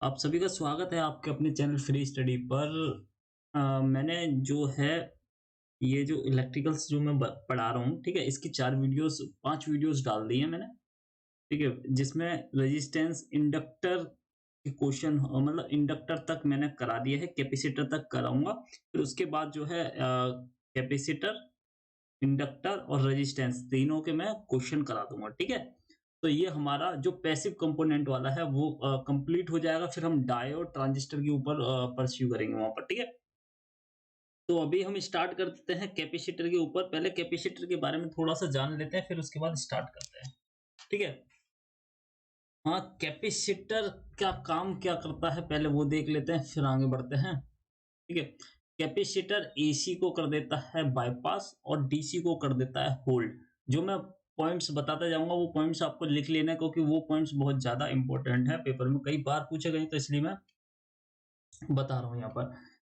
आप सभी का स्वागत है आपके अपने चैनल फ्री स्टडी पर। मैंने जो है ये जो इलेक्ट्रिकल्स जो मैं पढ़ा रहा हूँ, ठीक है, इसकी 4 वीडियोस 5 वीडियोस डाल दी हैं मैंने। ठीक है, जिसमें रेजिस्टेंस इंडक्टर के क्वेश्चन मतलब इंडक्टर तक मैंने करा दिया है, कैपेसिटर तक कराऊंगा। फिर उसके बाद जो है कैपेसिटर, इंडक्टर और रेजिस्टेंस तीनों के मैं क्वेश्चन करा दूंगा। ठीक है, तो ये हमारा जो पैसिव कंपोनेंट वाला है वो कंप्लीट हो जाएगा। फिर हम डायोड ट्रांजिस्टर के ऊपर परस्यू करेंगे वहां पर। ठीक है, तो अभी हम स्टार्ट कर देते हैं कैपेसिटर के ऊपर। पहले कैपेसिटर के बारे में थोड़ा सा जान लेते हैं, फिर उसके बाद स्टार्ट करते हैं। ठीक है, हाँ, कैपेसिटर का काम क्या करता है पहले वो देख लेते हैं, फिर आगे बढ़ते हैं। ठीक है, कैपेसिटर एसी को कर देता है बाईपास और डीसी को कर देता है होल्ड। जो मैं पॉइंट्स बताता जाऊंगा वो पॉइंट्स आपको लिख लेना है, क्योंकि वो पॉइंट्स बहुत ज्यादा इंपॉर्टेंट है, पेपर में कई बार पूछे गए, तो इसलिए मैं बता रहा हूँ यहाँ पर।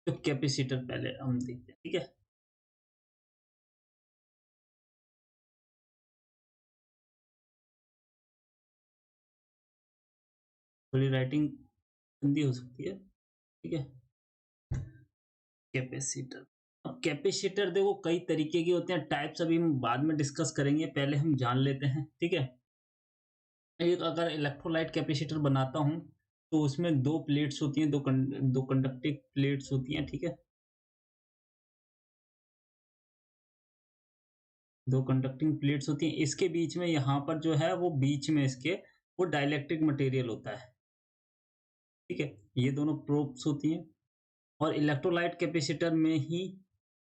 तो कैपेसिटर पहले हम देखते हैं। ठीक है, थोड़ी राइटिंग गंदी हो सकती है। ठीक है, कैपेसिटर। अब कैपेसिटर देखो कई तरीके के होते हैं, टाइप्स अभी हम बाद में डिस्कस करेंगे, पहले हम जान लेते हैं। ठीक है, एक अगर इलेक्ट्रोलाइट कैपेसिटर बनाता हूँ तो उसमें दो प्लेट्स होती हैं, दो कंडक्टिव प्लेट्स होती हैं। ठीक है, दो कंडक्टिंग प्लेट्स होती हैं, इसके बीच में यहाँ पर जो है वो बीच में इसके वो डाइलेक्ट्रिक मटेरियल होता है। ठीक है, ये दोनों प्रोब्स होती हैं। और इलेक्ट्रोलाइट कैपेसिटर में ही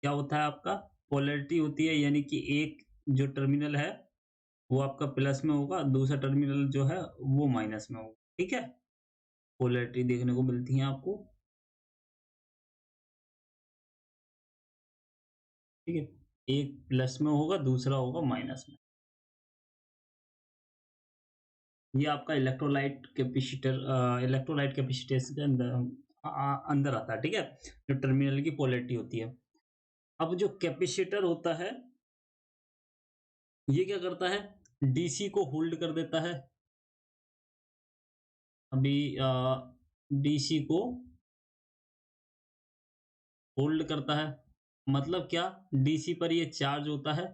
क्या होता है आपका पोलैरिटी होती है, यानी कि एक जो टर्मिनल है वो आपका प्लस में होगा, दूसरा टर्मिनल जो है वो माइनस में होगा। ठीक है, पोलैरिटी देखने को मिलती है आपको। ठीक है, एक प्लस में होगा, दूसरा होगा माइनस में। ये आपका इलेक्ट्रोलाइट कैपेसिटर के अंदर अंदर आता है। ठीक है, जो टर्मिनल की पोलैरिटी होती है। अब जो कैपेसिटर होता है ये क्या करता है, डीसी को होल्ड कर देता है। अभी डीसी को होल्ड करता है, मतलब क्या, डीसी पर ये चार्ज होता है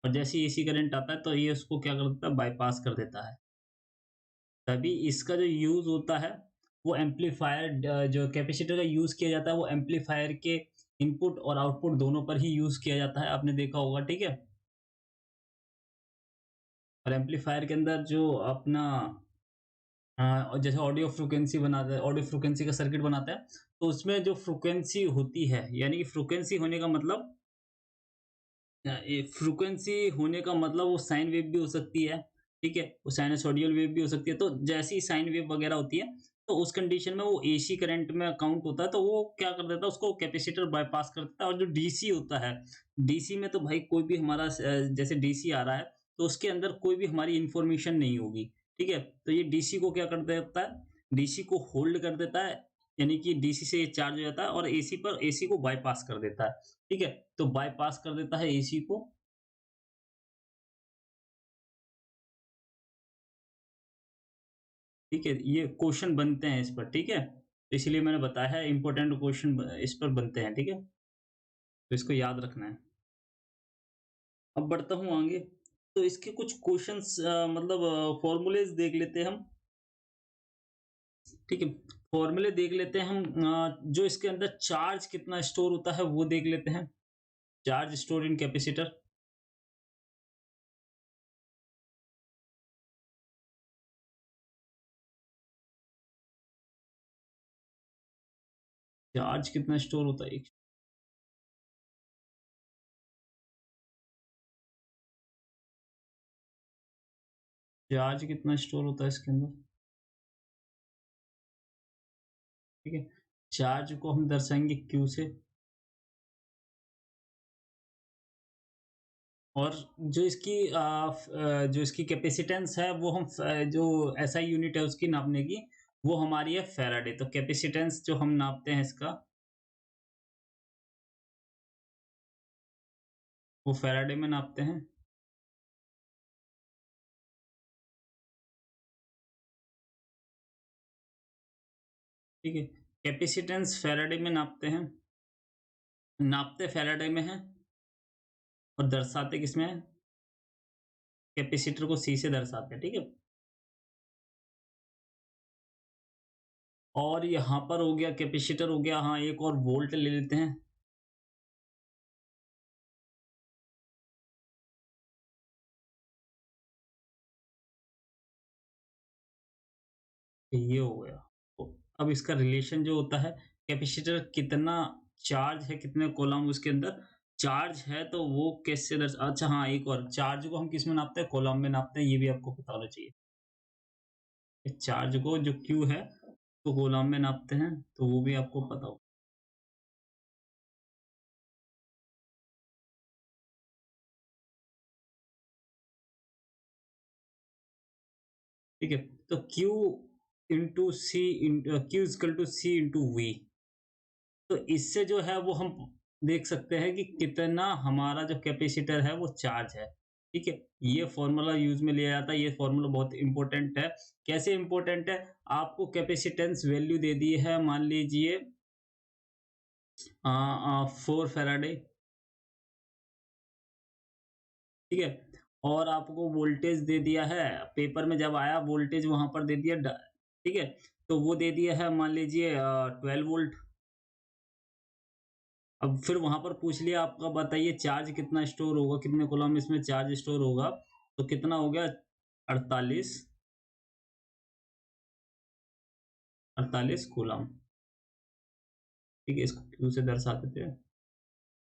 और जैसे ही एसी करंट आता है तो ये उसको क्या कर देता है, बाईपास कर देता है। तभी इसका जो यूज होता है वो एम्पलीफायर, जो कैपेसिटर का यूज किया जाता है वो एम्पलीफायर के इनपुट और आउटपुट दोनों पर ही यूज किया जाता है, आपने देखा होगा। ठीक है, और एम्पलीफायर के अंदर जो अपना और जैसे ऑडियो फ्रिक्वेंसी बनाता है, ऑडियो फ्रिक्वेंसी का सर्किट बनाता है, तो उसमें जो फ्रिक्वेंसी होती है, यानी कि फ्रिक्वेंसी होने का मतलब ये फ्रीक्वेंसी होने का मतलब वो साइन वेव भी हो सकती है। ठीक है, वो साइनसॉइडल वेव भी हो सकती है। तो जैसी ही साइन वेव वगैरह होती है तो उस कंडीशन में वो एसी करंट में काउंट होता है, तो वो क्या कर देता है, उसको कैपेसिटर बाईपास कर देता है। और जो डीसी होता है, डीसी में तो भाई कोई भी हमारा जैसे डीसी आ रहा है तो उसके अंदर कोई भी हमारी इंफॉर्मेशन नहीं होगी। ठीक है, तो ये डीसी को क्या कर देता है, डीसी को होल्ड कर देता है, यानी कि डीसी से ये चार्ज हो जाता है और एसी पर एसी को बाईपास कर देता है। ठीक है, तो बाईपास कर देता है एसी को। ठीक है, ये क्वेश्चन बनते हैं इस पर। ठीक है, तो इसलिए मैंने बताया है इंपॉर्टेंट क्वेश्चन इस पर बनते हैं। ठीक है, तो इसको याद रखना है। अब बढ़ता हूँ आगे। तो इसके कुछ क्वेश्चंस मतलब फॉर्मूलेज देख लेते हैं हम। ठीक है, फॉर्मूले देख लेते हैं हम। जो इसके अंदर चार्ज कितना स्टोर होता है वो देख लेते हैं। Charge store in capacitor. Charge कितना स्टोर होता है, चार्ज कितना स्टोर होता है इसके अंदर। ठीक है, चार्ज को हम दर्शाएंगे क्यू से। और जो इसकी कैपेसिटेंस है वो हम जो एसआई यूनिट है उसकी नापने की, वो हमारी है फैराडे। तो कैपेसिटेंस जो हम नापते हैं इसका, वो फैराडे में नापते हैं। ठीक है। कैपेसिटेंस फैराडे में नापते फैराडे में है और दर्शाते किसमें है? कैपेसिटर को सी से दर्शाते हैं, ठीक है। और यहाँ पर हो गया कैपेसिटर हो गया, हाँ एक और वोल्ट ले लेते हैं। ये हो गया। तो अब इसका रिलेशन जो होता है, कैपेसिटर कितना चार्ज है, कितने कूलम्ब उसके अंदर चार्ज है, तो वो कैसे अच्छा हाँ, एक और चार्ज को हम किस में नापते हैं? कूलम्ब में नापते हैं, ये भी आपको पता होना चाहिए। चार्ज को जो क्यू है तो कूलम्ब में नापते हैं, तो वो भी आपको पता हो। ठीक है, तो Q into C, Q equal to C into V. तो इससे जो है वो हम देख सकते हैं कि कितना हमारा जो कैपेसिटर है वो चार्ज है। ठीक है, ये फॉर्मूला यूज में लिया जाता है, ये फॉर्मूला बहुत इंपॉर्टेंट है। कैसे इंपॉर्टेंट है? आपको कैपेसिटेंस वैल्यू दे दी है, मान लीजिए 4 फैराडे, ठीक है। और आपको वोल्टेज दे दिया है, पेपर में जब आया वोल्टेज वहां पर दे दिया, ठीक है। तो वो दे दिया है मान लीजिए 12 वोल्ट। अब फिर वहां पर पूछ लिया आपका, बताइए चार्ज कितना स्टोर होगा, कितने कूलम इसमें चार्ज स्टोर होगा, तो कितना हो गया? 48, 48 कूलम। ठीक है, इसको क्यू से दर्शा देते हैं,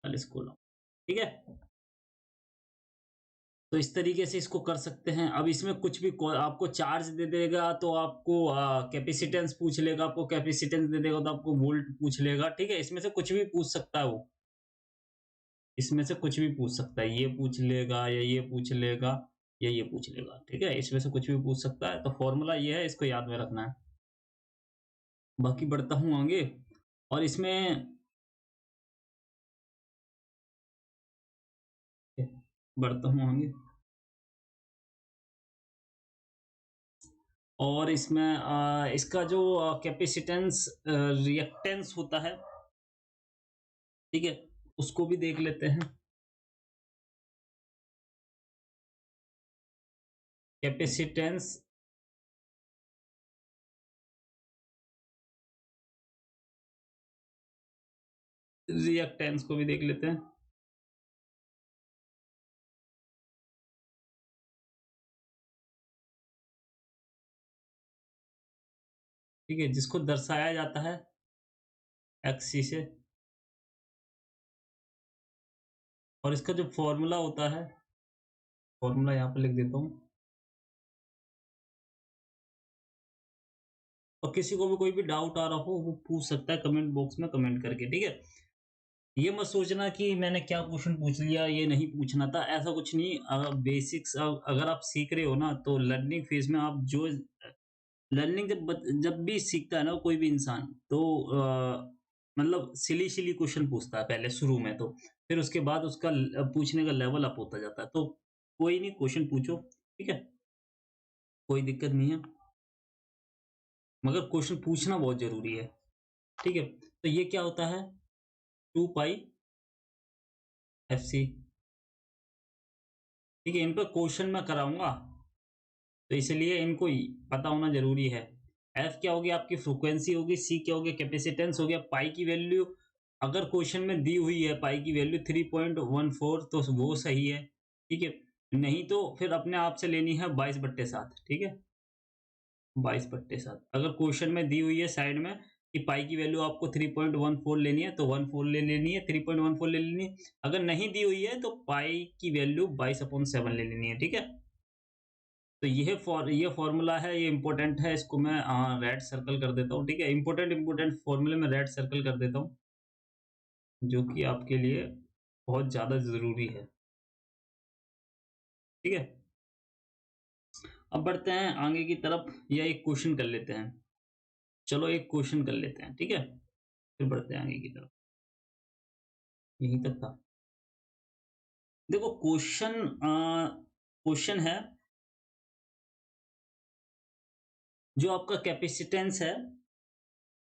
48 कूलम। ठीक है, तो इस तरीके से इसको कर सकते हैं। अब इसमें कुछ भी आपको चार्ज दे देगा तो आपको कैपेसिटेंस पूछ लेगा, आपको कैपेसिटेंस दे देगा तो आपको वोल्ट पूछ लेगा। ठीक है, इसमें से कुछ भी पूछ सकता है वो, इसमें से कुछ भी पूछ सकता है, ये पूछ लेगा या ये पूछ लेगा या ये पूछ लेगा। ठीक है, इसमें से कुछ भी पूछ सकता है, तो फॉर्मूला ये है, इसको याद में रखना है। बाकी बढ़ता हूँ आगे, और इसमें बढ़ता हूँ आगे, और इसमें इसका जो कैपेसिटेंस रिएक्टेंस होता है, ठीक है, उसको भी देख लेते हैं। कैपेसिटेंस रिएक्टेंस को भी देख लेते हैं। ठीक है, जिसको दर्शाया जाता है एक्सी से, और इसका जो फॉर्मूला होता है, फॉर्मूला यहाँ पे लिख देता हूँ। और किसी को भी कोई भी डाउट आ रहा हो वो पूछ सकता है कमेंट बॉक्स में कमेंट करके, ठीक है। ये मत सोचना कि मैंने क्या क्वेश्चन पूछ लिया, ये नहीं पूछना था, ऐसा कुछ नहीं। बेसिक्स अगर आप सीख रहे हो ना, तो लर्निंग फेज में आप जो लर्निंग जब भी सीखता है ना कोई भी इंसान, तो मतलब सिली सिली क्वेश्चन पूछता है पहले शुरू में, तो फिर उसके बाद उसका पूछने का लेवल अप होता जाता है। तो कोई नहीं, क्वेश्चन पूछो, ठीक है, कोई दिक्कत नहीं है, मगर क्वेश्चन पूछना बहुत जरूरी है। ठीक है, तो ये क्या होता है? 2 पाई FC। ठीक है, इन पर क्वेश्चन मैं कराऊंगा, तो इसलिए इनको पता होना जरूरी है। एफ क्या होगी? आपकी फ्रीक्वेंसी होगी। सी क्या होगी? कैपेसिटेंस हो गया। पाई की वैल्यू अगर क्वेश्चन में दी हुई है, पाई की वैल्यू 3.14, तो वो सही है। ठीक है, नहीं तो फिर अपने आप से लेनी है 22/7। ठीक है, 22/7 अगर क्वेश्चन में दी हुई है साइड में कि पाई की वैल्यू आपको 3.14 लेनी है, तो 14 ले लेनी है, 3.14 ले लेनी है। अगर नहीं दी हुई है तो पाई की वैल्यू 22/7 ले लेनी है। ठीक है, तो ये फॉर्मूला है, ये इंपॉर्टेंट है, इसको मैं रेड सर्कल कर देता हूँ। ठीक है, इंपॉर्टेंट फॉर्मूले में रेड सर्कल कर देता हूँ, जो कि आपके लिए बहुत ज़्यादा ज़रूरी है। ठीक है, अब बढ़ते हैं आगे की तरफ, या एक क्वेश्चन कर लेते हैं। चलो एक क्वेश्चन कर लेते हैं, ठीक है, फिर बढ़ते हैं आगे की तरफ। यहीं तक था। देखो क्वेश्चन है, जो आपका कैपेसिटेंस है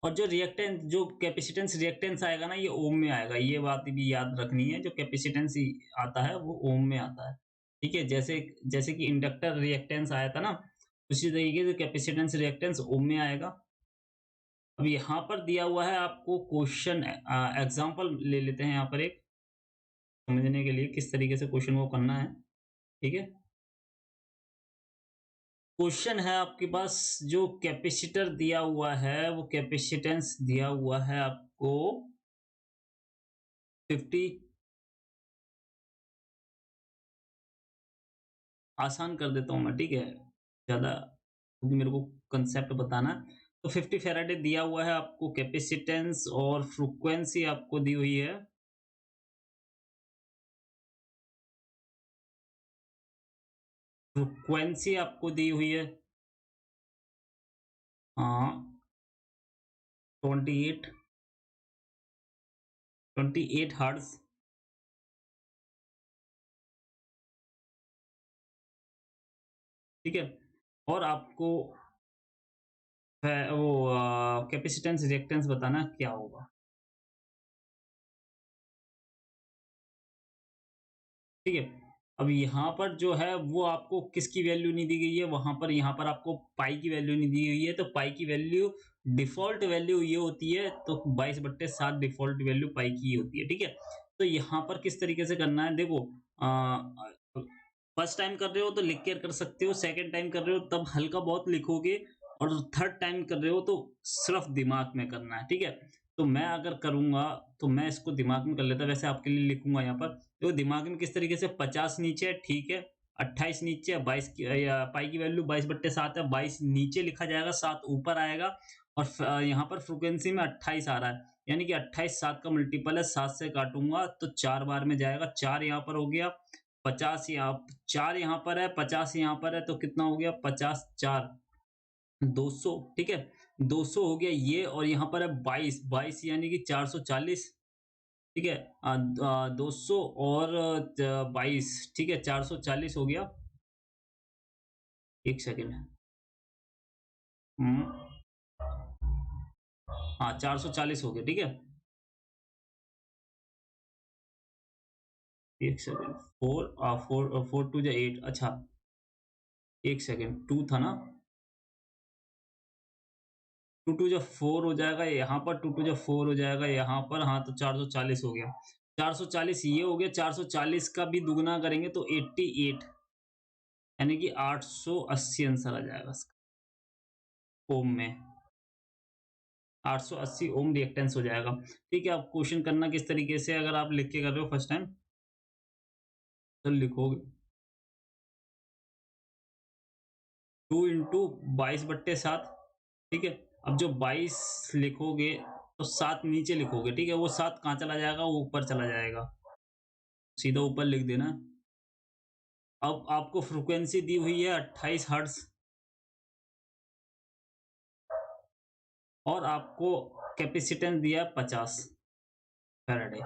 और जो रिएक्टेंस जो कैपेसिटेंस रिएक्टेंस आएगा ना, ये ओम में आएगा। ये बात भी याद रखनी है, जो कैपेसिटेंस आता है वो ओम में आता है। ठीक है? जैसे जैसे कि इंडक्टर रिएक्टेंस आया था ना, उसी तरीके से कैपेसिटेंस रिएक्टेंस ओम में आएगा। अब यहाँ पर दिया हुआ है आपको क्वेश्चन, एग्जांपल ले लेते हैं यहाँ पर एक, समझने के लिए किस तरीके से क्वेश्चन को करना है। ठीक है? क्वेश्चन है आपके पास, जो कैपेसिटर दिया हुआ है वो कैपेसिटेंस दिया हुआ है आपको 50। आसान कर देता हूँ मैं, ठीक है? ज़्यादा, क्योंकि मेरे को कंसेप्ट बताना है। तो 50 फैराडे दिया हुआ है आपको कैपेसिटेंस, और फ्रीक्वेंसी आपको दी हुई है, फ्रीक्वेंसी आपको दी हुई है 28 28 हर्ट्ज। ठीक है? और आपको वो कैपेसिटेंस रिएक्टेंस बताना क्या होगा। ठीक है? अब यहाँ पर जो है वो आपको किसकी वैल्यू नहीं दी गई है, वहाँ पर यहाँ पर आपको पाई की वैल्यू नहीं दी गई है, तो पाई की वैल्यू डिफ़ॉल्ट वैल्यू ये होती है, तो 22/7 डिफ़ॉल्ट वैल्यू पाई की ही होती है, ठीक है? तो यहाँ पर किस तरीके से करना है, देखो, फर्स्ट टाइम कर रहे हो तो लिख के कर सकते हो, सेकंड टाइम कर रहे हो तब हल्का बहुत लिखोगे, और थर्ड टाइम कर रहे हो तो सिर्फ दिमाग में करना है, ठीक है? तो मैं अगर करूँगा तो मैं इसको दिमाग में कर लेता, वैसे आपके लिए लिखूँगा यहाँ पर। तो दिमाग में किस तरीके से, 50 नीचे है, ठीक है, 28 नीचे है, 22 की या पाई की वैल्यू 22/7 है, 22 नीचे लिखा जाएगा, 7 ऊपर आएगा, और यहाँ पर फ्रीक्वेंसी में 28 आ रहा है, यानी कि 28 7 का मल्टीपल है, 7 से काटूंगा तो 4 बार में जाएगा, 4 यहाँ पर हो गया, 50 यहाँ, 4 यहाँ पर है, 50 यहाँ पर है, तो कितना हो गया, 50 4 200, ठीक है? 200 हो गया ये, और यहाँ पर है 22, 22 यानी कि 440, ठीक है? 200 और 22, ठीक है? 440 हो गया। 1 सेकंड। हुँ, हाँ, 440 हो गया, ठीक है? 1 सेकंड, 4 2 जा 8, अच्छा, 1 सेकंड, 2 था ना? 2 2 जा 4 हो जाएगा यहाँ पर, 2 2 जा 4 हो जाएगा यहाँ पर, हाँ, तो 440 हो गया। 440 ये हो गया, 440 का भी दुगुना करेंगे तो 88, यानी कि 880 आंसर आ जाएगा इसका, ओम में। 880 ओम रिएक्टेंस हो जाएगा। ठीक है, अब क्वेश्चन करना किस तरीके से, अगर आप लिख के कर रहे हो फर्स्ट टाइम, तो लिखोगे 2 इंटू 22/7, ठीक है? अब जो 22 लिखोगे तो 7 नीचे लिखोगे, ठीक है? वो 7 कहाँ चला जाएगा, वो ऊपर चला जाएगा, सीधा ऊपर लिख देना। अब आपको फ्रीक्वेंसी दी हुई है 28 हर्ट्ज, और आपको कैपेसिटेंस दिया है 50 फैराडे,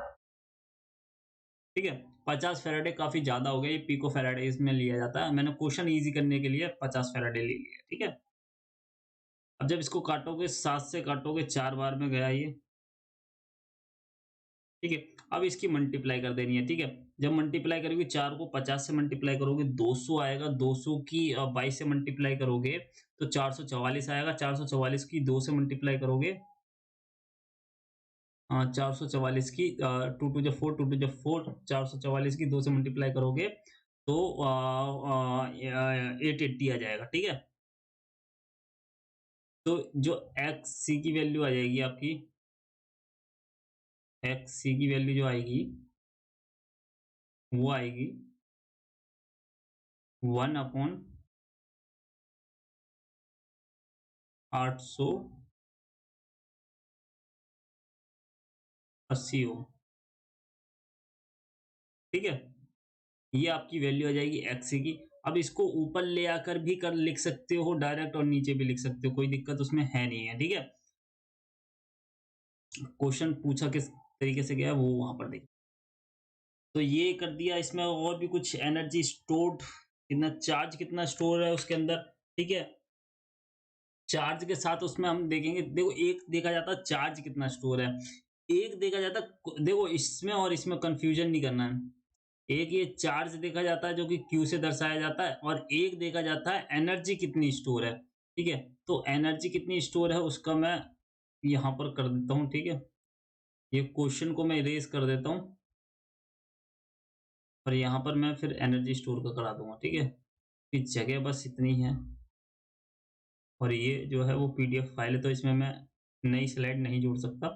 ठीक है? 50 फैराडे काफ़ी ज़्यादा हो गया, ये पिको फैराडे इसमें लिया जाता है। मैंने क्वेश्चन ईज़ी करने के लिए 50 फैराडे ले लिया, ठीक है? अब जब इसको काटोगे, 7 से काटोगे, 4 बार में गया ये, ठीक है? अब इसकी मल्टीप्लाई कर देनी है, ठीक है? जब मल्टीप्लाई करोगे, 4 को 50 से मल्टीप्लाई करोगे 200 आएगा, 200 की 22 से मल्टीप्लाई करोगे तो 444 आएगा, 444 की 2 से मल्टीप्लाई करोगे, 444 की 2 टू ज़ा 4, 2 टू ज़ा 4, 444 की 2 से मल्टीप्लाई करोगे तो 880 आ जाएगा, ठीक है? तो जो एक्स सी की वैल्यू आ जाएगी आपकी, एक्स सी की वैल्यू जो आएगी, वो आएगी 1 अपॉन 880 ओम, ठीक है? ये आपकी वैल्यू आ जाएगी एक्स सी की। अब इसको ऊपर ले आकर भी कर लिख सकते हो डायरेक्ट, और नीचे भी लिख सकते हो, कोई दिक्कत उसमें है नहीं है, ठीक है? क्वेश्चन पूछा किस तरीके से गया है वो वहां पर देख। तो ये कर दिया, इसमें और भी कुछ एनर्जी स्टोर्ड, कितना चार्ज कितना स्टोर है उसके अंदर, ठीक है? चार्ज के साथ उसमें हम देखेंगे, देखो एक देखा जाता है चार्ज कितना स्टोर है, एक देखा जाता है, देखो इसमें और इसमें कंफ्यूजन नहीं करना है। एक ये चार्ज देखा जाता है जो कि Q से दर्शाया जाता है, और एक देखा जाता है एनर्जी कितनी स्टोर है, ठीक है? तो एनर्जी कितनी स्टोर है उसका मैं यहाँ पर कर देता हूँ, ठीक है? ये क्वेश्चन को मैं इरेज़ कर देता हूँ और यहाँ पर मैं फिर एनर्जी स्टोर का करा दूँगा, ठीक है? कि जगह बस इतनी है और ये जो है वो पीडीएफ फाइल है, तो इसमें मैं नई स्लाइड नहीं जोड़ सकता,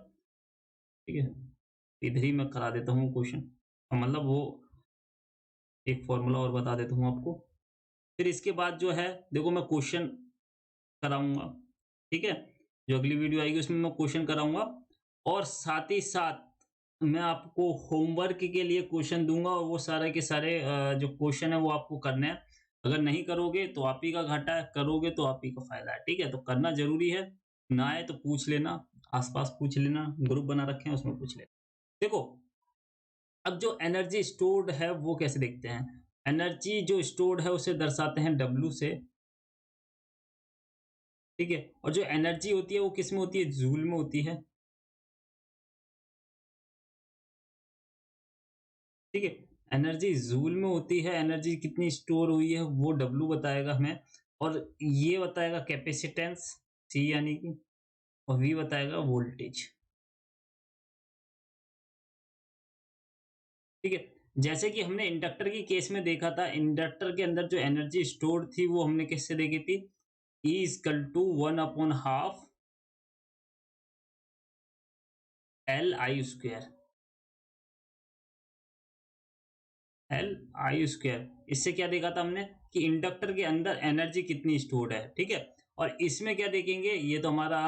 ठीक है? इधर ही मैं करा देता हूँ क्वेश्चन, मतलब वो एक फ़ॉर्मूला और बता देता हूँ आपको। फिर इसके बाद जो है देखो मैं क्वेश्चन कराऊँगा, ठीक है? जो अगली वीडियो आएगी उसमें मैं क्वेश्चन कराऊँगा और साथ ही साथ मैं आपको होमवर्क के लिए क्वेश्चन दूँगा और वो सारे के सारे जो क्वेश्चन है वो आपको करने हैं। अगर नहीं करोगे तो आप ही का घाटा है, करोगे तो आप ही का फ़ायदा है, ठीक है? तो करना ज़रूरी है, ना आए तो पूछ लेना, आस-पास पूछ लेना, ग्रुप बना रखे हैं उसमें पूछ लेना। देखो, अब जो एनर्जी स्टोर्ड है वो कैसे देखते हैं? एनर्जी जो स्टोर्ड है उसे दर्शाते हैं W से, ठीक है? और जो एनर्जी होती है वो किसमें होती है? जूल में होती है, ठीक है? एनर्जी जूल में होती है, एनर्जी कितनी स्टोर हुई है वो W बताएगा हमें, और ये बताएगा कैपेसिटेंस C यानी कि, और V बताएगा वोल्टेज, ठीक है? जैसे कि हमने इंडक्टर की केस में देखा था, इंडक्टर के अंदर जो एनर्जी स्टोर थी वो हमने किससे देखी थी? E equal to 1 upon half L I square, L I square. इससे क्या देखा था हमने कि इंडक्टर के अंदर एनर्जी कितनी स्टोर्ड है, ठीक है? और इसमें क्या देखेंगे, ये तो हमारा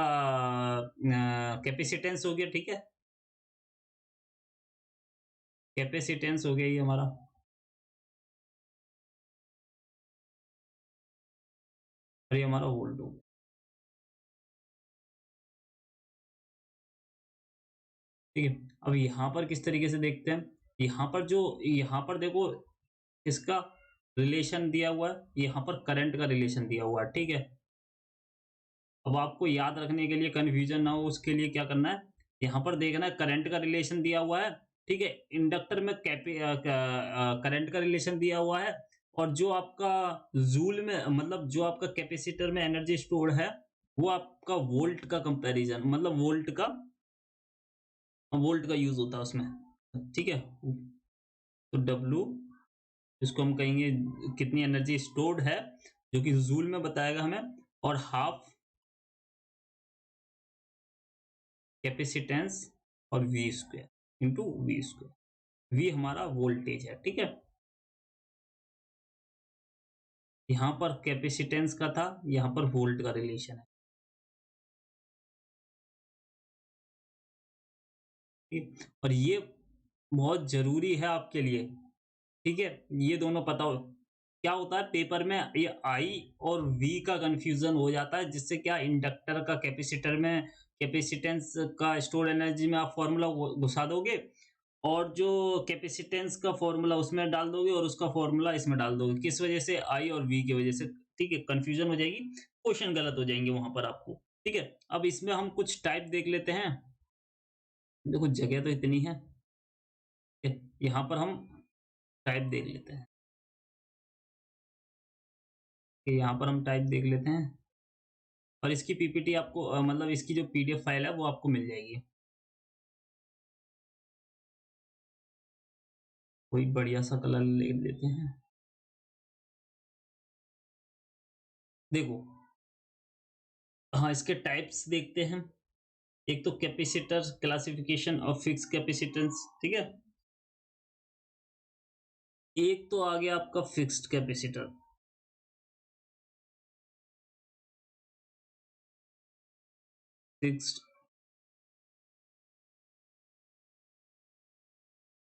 कैपेसिटेंस हो गया, ठीक है? कैपेसिटेंस हो गया ये हमारा, और ये हमारा वोल्ट हो गया, ठीक है? अब यहाँ पर किस तरीके से देखते हैं, यहाँ पर जो, यहाँ पर देखो इसका रिलेशन दिया हुआ है, यहाँ पर करंट का रिलेशन दिया हुआ है, ठीक है? अब आपको याद रखने के लिए, कन्फ्यूजन ना हो उसके लिए क्या करना है, यहाँ पर देखना है करंट का रिलेशन दिया हुआ है, ठीक है? इंडक्टर में करंट का रिलेशन दिया हुआ है, और जो आपका जूल में, मतलब जो आपका कैपेसिटर में एनर्जी स्टोर्ड है वो आपका वोल्ट का कंपैरिजन, मतलब वोल्ट का यूज होता है उसमें, ठीक है? तो W, इसको हम कहेंगे कितनी एनर्जी स्टोर्ड है, जो कि जूल में बताएगा हमें, और हाफ कैपेसिटेंस और V square into V square, V हमारा वोल्टेज है, ठीक है? यहाँ पर कैपेसिटेंस का था, यहाँ पर वोल्ट का रिलेशन है, ठीक? और ये बहुत जरूरी है आपके लिए, ठीक है? ये दोनों पता हो। क्या होता है पेपर में, ये आई और वी का कंफ्यूजन हो जाता है, जिससे क्या इंडक्टर का कैपेसिटर में कैपेसिटेंस का स्टोर एनर्जी में आप फॉर्मूला घुसा दोगे, और जो कैपेसिटेंस का फॉर्मूला उसमें डाल दोगे और उसका फॉर्मूला इसमें डाल दोगे, किस वजह से? आई और वी की वजह से, ठीक है? कंफ्यूजन हो जाएगी, क्वेश्चन गलत हो जाएंगे वहां पर आपको, ठीक है? अब इसमें हम कुछ टाइप देख लेते हैं, देखो जगह तो इतनी है, ठीक है? यहाँ पर हम टाइप देख लेते हैं, कि यहाँ पर हम टाइप देख लेते हैं, और इसकी पीपीटी आपको मतलब इसकी जो पीडीएफ फाइल है वो आपको मिल जाएगी। कोई बढ़िया सा कलर ले लेते हैं, देखो, हाँ इसके टाइप्स देखते हैं। एक तो capacitor classification of fix capacitance, ठीक है? एक तो आ गया आपका fixed capacitor, fixed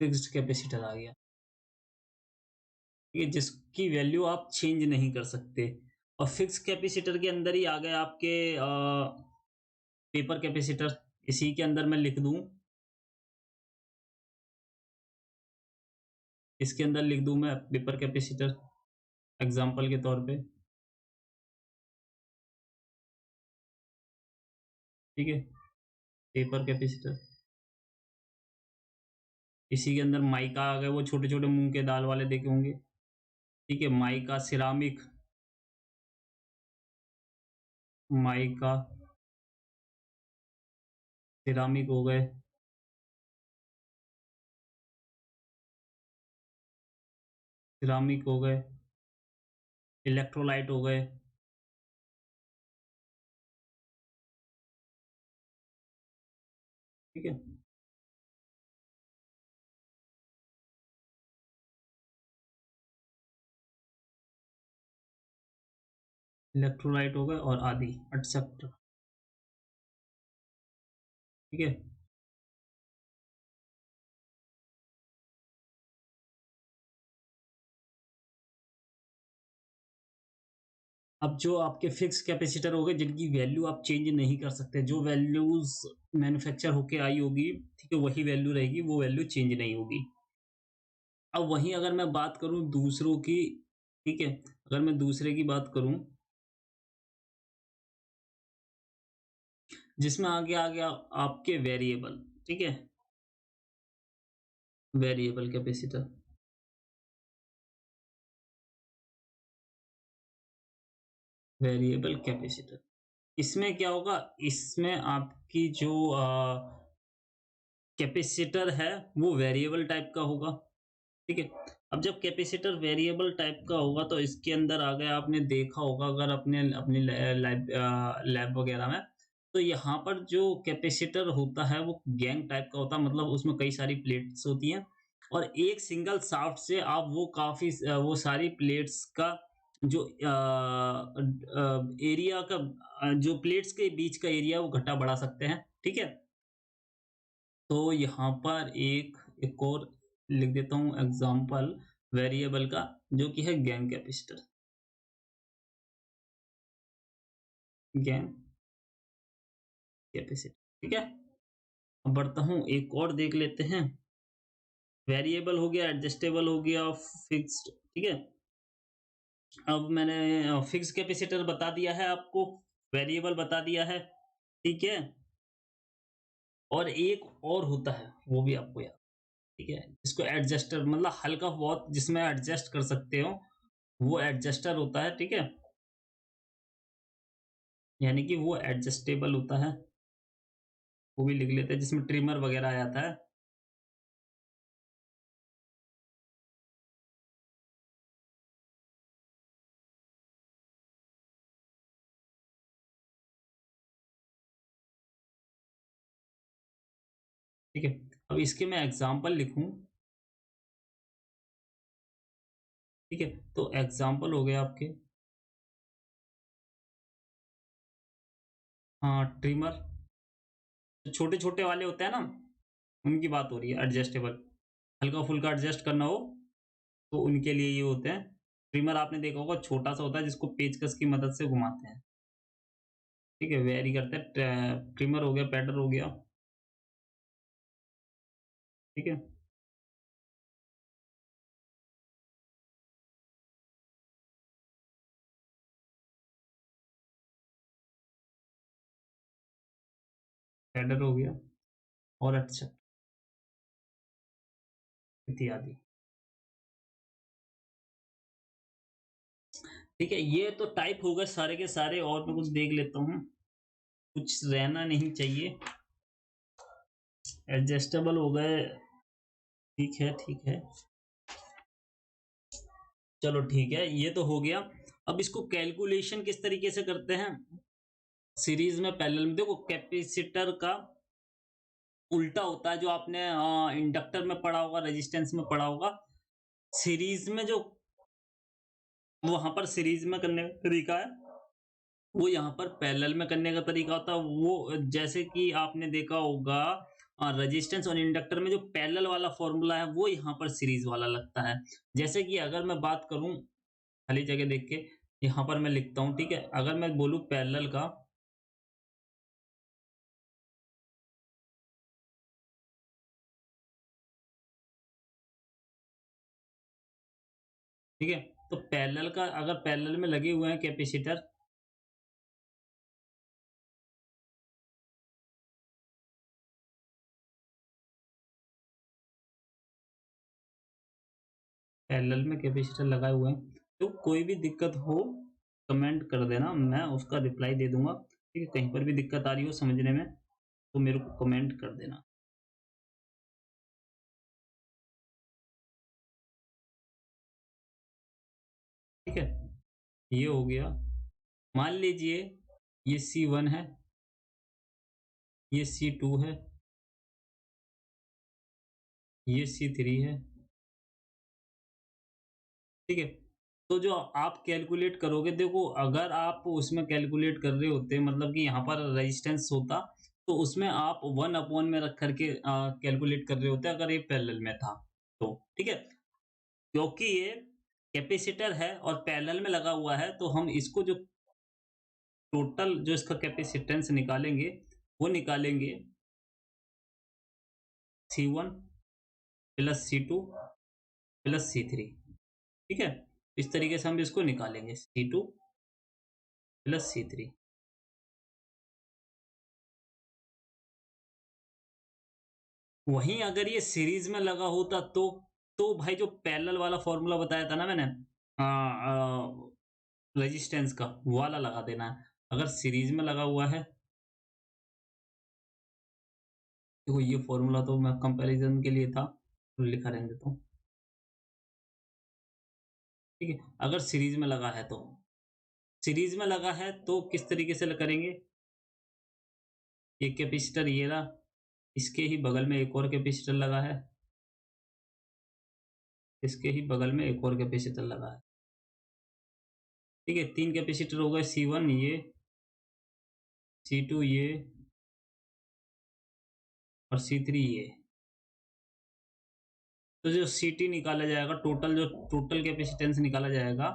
fixed capacitor आ गया, ठीक है? जिसकी वैल्यू आप चेंज नहीं कर सकते। और फिक्स कैपेसिटर के अंदर ही आ गए आपके पेपर कैपेसिटर, इसी के अंदर मैं लिख दूं, इसके अंदर लिख दूं मैं पेपर कैपेसिटर एग्जांपल के तौर पे, ठीक है, पेपर कैपेसिटर। इसी के अंदर माइका आ गए, वो छोटे-छोटे मूँग के दाल वाले देखे होंगे, ठीक है, माइका, सिरामिक, माइका, सिरामिक हो गए, सिरामिक हो गए, इलेक्ट्रोलाइट हो गए, ठीक है। इलेक्ट्रोलाइट हो गए और आदि, एटसेट्रा, ठीक है। अब जो आपके फिक्स कैपेसिटर हो गए जिनकी वैल्यू आप चेंज नहीं कर सकते, जो वैल्यूज़ मैन्युफैक्चर होके आई होगी, ठीक है, वही वैल्यू रहेगी, वो वैल्यू चेंज नहीं होगी। अब वहीं अगर मैं बात करूँ दूसरों की, ठीक है, अगर मैं दूसरे की बात करूँ, जिसमें आ गया आपके वेरिएबल, ठीक है, वेरिएबल कैपेसिटर, वेरिएबल कैपेसिटर। इसमें क्या होगा, इसमें आपकी जो कैपेसिटर है वो वेरिएबल टाइप का होगा, ठीक है। अब जब कैपेसिटर वेरिएबल टाइप का होगा तो इसके अंदर आ गया, आपने देखा होगा अगर अपने अपनी लैब वगैरह में, तो यहाँ पर जो कैपेसिटर होता है वो गैंग टाइप का होता है, मतलब उसमें कई सारी प्लेट्स होती हैं और एक सिंगल शाफ्ट से आप वो काफी वो सारी प्लेट्स का जो एरिया का जो प्लेट्स के बीच का एरिया वो घटा बढ़ा सकते हैं, ठीक है। तो यहाँ पर एक और लिख देता हूँ एग्जाम्पल वेरिएबल का, जो कि है गैंग कैपेसिटर, गैंग कैपेसिटर, ठीक है। अब बढ़ता हूँ, एक और देख लेते हैं। वेरिएबल हो गया, एडजस्टेबल हो गया, फिक्स्ड, ठीक है। अब मैंने फिक्स कैपेसिटर बता दिया है आपको, वेरिएबल बता दिया है, ठीक है। और एक और होता है, वो भी आपको याद, ठीक है, इसको एडजस्टर, मतलब हल्का बहुत जिसमें एडजस्ट कर सकते हो, वो एडजस्टर होता है, ठीक है। यानी कि वो एडजस्टेबल होता है, वो भी लिख लेते हैं, जिसमें ट्रिमर वगैरह आ जाता है, ठीक है। अब इसके मैं एग्जांपल लिखूं, ठीक है, तो एग्जांपल हो गए आपके, हाँ, ट्रिमर, छोटे छोटे वाले होते हैं ना, उनकी बात हो रही है, एडजस्टेबल, हल्का फुल्का एडजस्ट करना हो तो उनके लिए ये होते हैं। ट्रिमर आपने देखा होगा, छोटा सा होता है जिसको पेचकस की मदद से घुमाते हैं, ठीक है, वेरी करते हैं, ट्रिमर हो गया, पैडल हो गया, ठीक है, पैडल हो गया और अच्छा इत्यादि, ठीक है। ये तो टाइप हो गए सारे के सारे, और मैं कुछ देख लेता हूँ, कुछ रहना नहीं चाहिए, एडजस्टेबल हो गए, ठीक है, ठीक है, चलो ठीक है, ये तो हो गया। अब इसको कैलकुलेशन किस तरीके से करते हैं, सीरीज में पैरेलल में, देखो कैपेसिटर का उल्टा होता है, जो आपने इंडक्टर में पढ़ा होगा, रेजिस्टेंस में पढ़ा होगा, सीरीज में जो वहां पर सीरीज में करने का तरीका है, वो यहाँ पर पैरेलल में करने का तरीका होता है। वो जैसे कि आपने देखा होगा, रेजिस्टेंस और इंडक्टर में जो पैरेलल वाला फॉर्मूला है वो यहाँ पर सीरीज वाला लगता है। जैसे कि अगर मैं बात करूं, खाली जगह देख के यहाँ पर मैं लिखता हूँ, ठीक है, अगर मैं बोलूँ पैरेलल का, ठीक है, तो पैरेलल का अगर पैरेलल में लगे हुए हैं कैपेसिटर, पैरेलल में कैपेसिटर लगाए हुए हैं। तो कोई भी दिक्कत हो कमेंट कर देना, मैं उसका रिप्लाई दे दूंगा। ठीक है, कहीं पर भी दिक्कत आ रही हो समझने में तो मेरे को कमेंट कर देना। ठीक है, ये हो गया। मान लीजिए ये C1 है, ये C2 है, ये C3 है। ठीक है, तो जो आप कैलकुलेट करोगे, देखो अगर आप उसमें कैलकुलेट कर रहे होते मतलब कि यहाँ पर रेजिस्टेंस होता तो उसमें आप 1 अपॉन में रख करके कैलकुलेट कर रहे होते अगर ये पैरेलल में था तो। ठीक है, क्योंकि ये कैपेसिटर है और पैरेलल में लगा हुआ है तो हम इसको जो टोटल जो इसका कैपेसिटेंस निकालेंगे वो निकालेंगे C1 plus C2 plus C3। ठीक है, इस तरीके से हम इसको निकालेंगे C2 प्लस C3। वहीं अगर ये सीरीज में लगा होता तो भाई जो पैरेलल वाला फॉर्मूला बताया था ना मैंने रेजिस्टेंस का वो वाला लगा देना है। अगर सीरीज में लगा हुआ है, देखो ये फॉर्मूला तो मैं कंपैरिजन के लिए था तो लिखा रहने देता हूँ। ठीक है, अगर सीरीज में लगा है तो किस तरीके से करेंगे, ये कैपेसिटर ये रहा, इसके ही बगल में एक और कैपेसिटर लगा है, इसके ही बगल में एक और कैपेसिटर लगा है। ठीक है, 3 कैपेसिटर हो गए, C1 ये, C2 ये और C3 ये। तो जो CT निकाला जाएगा, टोटल कैपेसिटेंस निकाला जाएगा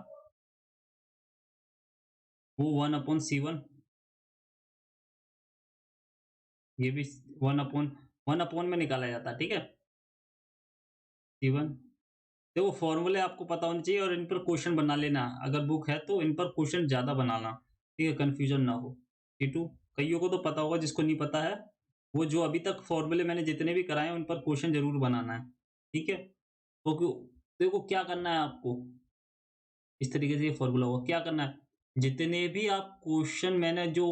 वो 1/C1, ये भी 1/1 में निकाला जाता है। ठीक है, C1। देखो फॉर्मूले आपको पता होने चाहिए और इन पर क्वेश्चन बना लेना, अगर बुक है तो इन पर क्वेश्चन ज्यादा बनाना। ठीक है, कंफ्यूजन ना हो। C2 कईयों को तो पता होगा, जिसको नहीं पता है वो जो अभी तक फॉर्मूले मैंने जितने भी कराए हैं उन पर क्वेश्चन जरूर बनाना है। ठीक है, तो देखो क्या करना है आपको, इस तरीके से ये फॉर्मूला होगा। क्या करना है, जितने भी आप क्वेश्चन मैंने जो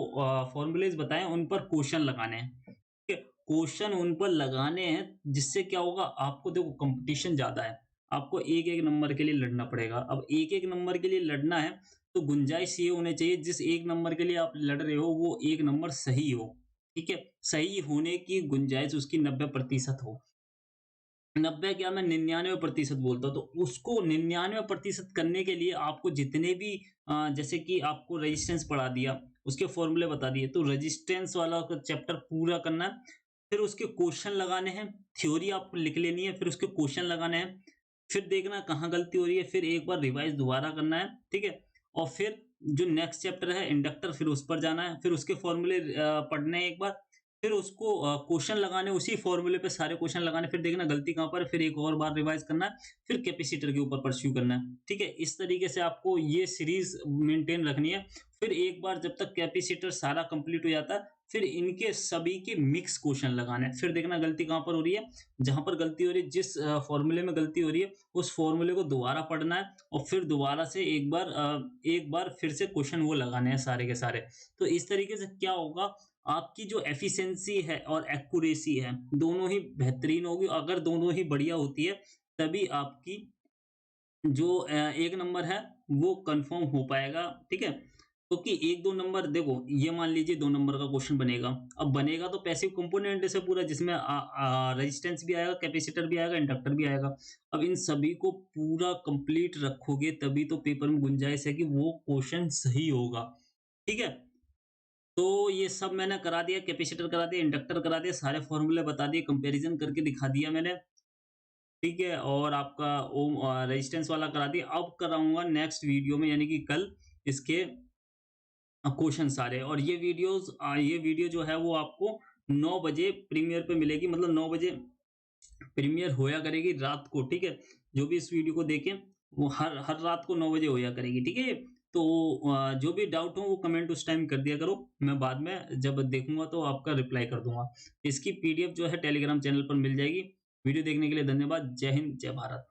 फॉर्मूलेज बताए उन पर क्वेश्चन लगाने हैं। ठीक है, क्वेश्चन उन पर लगाने हैं, जिससे क्या होगा आपको, देखो कंपटीशन ज्यादा है, आपको एक एक नंबर के लिए लड़ना पड़ेगा। अब एक एक नंबर के लिए लड़ना है तो गुंजाइश ये होनी चाहिए जिस एक नंबर के लिए आप लड़ रहे हो वो एक नंबर सही हो। ठीक है, सही होने की गुंजाइश उसकी 90% हो। 90 क्या, मैं 99% बोलता हूँ। तो उसको 99% करने के लिए आपको जितने भी जैसे कि आपको रेजिस्टेंस पढ़ा दिया, उसके फॉर्मूले बता दिए, तो रेजिस्टेंस वाला चैप्टर पूरा करना है। फिर उसके क्वेश्चन लगाने हैं, थ्योरी आपको लिख लेनी है, फिर उसके क्वेश्चन लगाने हैं, फिर देखना कहाँ गलती हो रही है, फिर एक बार रिवाइज दोबारा करना है। ठीक है, और फिर जो नेक्स्ट चैप्टर है इंडक्टर, फिर उस पर जाना है, फिर उसके फॉर्मूले पढ़ने हैं एक बार, फिर उसको क्वेश्चन लगाने, उसी फॉर्मूले पे सारे क्वेश्चन लगाने, फिर देखना गलती कहाँ पर है, फिर एक और बार रिवाइज करना है, फिर कैपेसिटर के ऊपर परस्यू करना है। ठीक है, इस तरीके से आपको ये सीरीज मेंटेन रखनी है। फिर एक बार जब तक कैपेसिटर सारा कंप्लीट हो जाता है, फिर इनके सभी के मिक्स क्वेश्चन लगाने हैं, फिर देखना गलती कहाँ पर हो रही है। जहां पर गलती हो रही है, जिस फॉर्मूले में गलती हो रही है, उस फॉर्मूले को दोबारा पढ़ना है और फिर दोबारा से एक बार फिर से क्वेश्चन वो लगाने हैं सारे के सारे। तो इस तरीके से क्या होगा, आपकी जो एफिशिएंसी है और एक्यूरेसी है दोनों ही बेहतरीन होगी। अगर दोनों ही बढ़िया होती है तभी आपकी जो एक नंबर है वो कंफर्म हो पाएगा। ठीक है, क्योंकि एक दो नंबर, देखो ये मान लीजिए 2 नंबर का क्वेश्चन बनेगा। अब बनेगा तो पैसिव कंपोनेंट से पूरा, जिसमें रेजिस्टेंस भी आएगा, कैपेसिटर भी आएगा, इंडक्टर भी आएगा। अब इन सभी को पूरा कंप्लीट रखोगे तभी तो पेपर में गुंजाइश है कि वो क्वेश्चन सही होगा। ठीक है, तो ये सब मैंने करा दिया, कैपेसिटर करा दिया, इंडक्टर करा दिया, सारे फॉर्मूले बता दिए, कंपैरिजन करके दिखा दिया मैंने। ठीक है, और आपका ओम रेजिस्टेंस वाला करा दिया। अब कराऊंगा नेक्स्ट वीडियो में, यानी कि कल, इसके क्वेश्चन सारे। और ये वीडियो जो है वो आपको 9 बजे प्रीमियर पे मिलेगी, मतलब 9 बजे प्रीमियर होया करेगी रात को। ठीक है, जो भी इस वीडियो को देखें वो हर हर रात को 9 बजे होया करेगी। ठीक है, तो जो भी डाउट हो वो कमेंट उस टाइम कर दिया करो, मैं बाद में जब देखूंगा तो आपका रिप्लाई कर दूंगा। इसकी पीडीएफ जो है टेलीग्राम चैनल पर मिल जाएगी। वीडियो देखने के लिए धन्यवाद। जय हिंद, जय भारत।